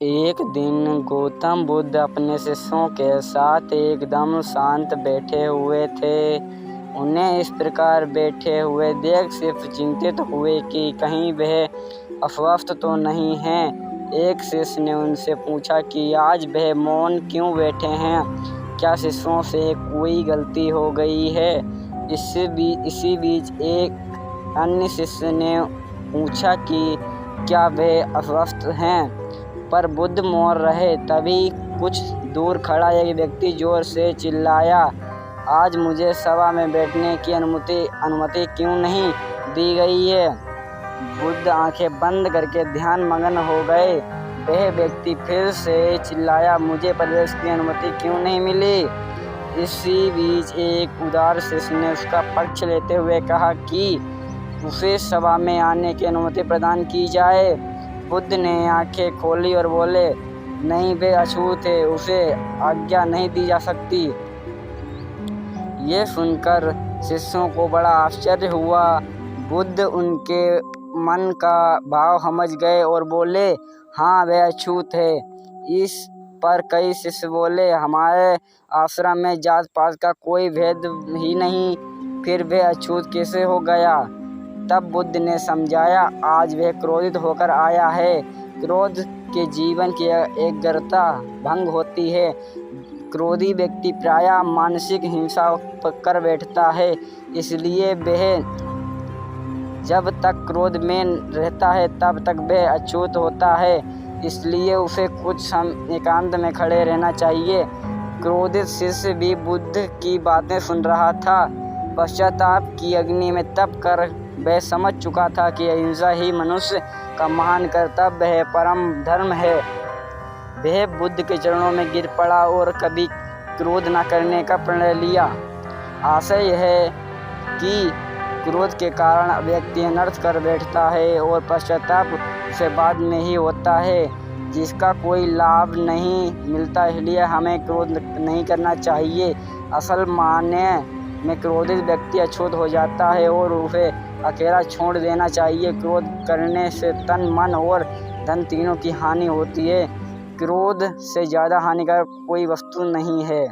एक दिन गौतम बुद्ध अपने शिष्यों के साथ एकदम शांत बैठे हुए थे। उन्हें इस प्रकार बैठे हुए देख सिर्फ चिंतित हुए कि कहीं वह अस्वस्थ तो नहीं हैं। एक शिष्य ने उनसे पूछा कि आज वह मौन क्यों बैठे हैं, क्या शिष्यों से कोई गलती हो गई है। इसी बीच एक अन्य शिष्य ने पूछा कि क्या वह अस्वस्थ हैं, पर बुद्ध मौन रहे। तभी कुछ दूर खड़ा एक व्यक्ति जोर से चिल्लाया, आज मुझे सभा में बैठने की अनुमति क्यों नहीं दी गई है। बुद्ध आंखें बंद करके ध्यान मग्न हो गए। वह व्यक्ति फिर से चिल्लाया, मुझे प्रवेश की अनुमति क्यों नहीं मिली। इसी बीच एक उदार शिष्य ने उसका पक्ष लेते हुए कहा कि उसे सभा में आने की अनुमति प्रदान की जाए। बुद्ध ने आंखें खोली और बोले, नहीं, वे अछूत है, उसे आज्ञा नहीं दी जा सकती। ये सुनकर शिष्यों को बड़ा आश्चर्य हुआ। बुद्ध उनके मन का भाव समझ गए और बोले, हाँ, वह अछूत है। इस पर कई शिष्य बोले, हमारे आश्रम में जात पात का कोई भेद ही नहीं, फिर वह अछूत कैसे हो गया। तब बुद्ध ने समझाया, आज वह क्रोधित होकर आया है। क्रोध के जीवन की एकाग्रता भंग होती है। क्रोधी व्यक्ति प्रायः मानसिक हिंसा कर बैठता है। इसलिए वह जब तक क्रोध में रहता है तब तक वह अछूत होता है। इसलिए उसे कुछ समय एकांत में खड़े रहना चाहिए। क्रोधित शिष्य भी बुद्ध की बातें सुन रहा था। पश्चाताप की अग्नि में तप कर वह समझ चुका था कि अहिंसा ही मनुष्य का महान कर्तव्य है, परम धर्म है। वह बुद्ध के चरणों में गिर पड़ा और कभी क्रोध न करने का प्रण लिया। आशय यह है कि क्रोध के कारण व्यक्ति अनर्थ कर बैठता है और पश्चाताप उसे बाद में ही होता है, जिसका कोई लाभ नहीं मिलता। इसलिए हमें क्रोध नहीं करना चाहिए। असल मायने में क्रोधित व्यक्ति अछूत हो जाता है और उसे अकेला छोड़ देना चाहिए। क्रोध करने से तन, मन और धन तीनों की हानि होती है। क्रोध से ज़्यादा हानिकारक कोई वस्तु नहीं है।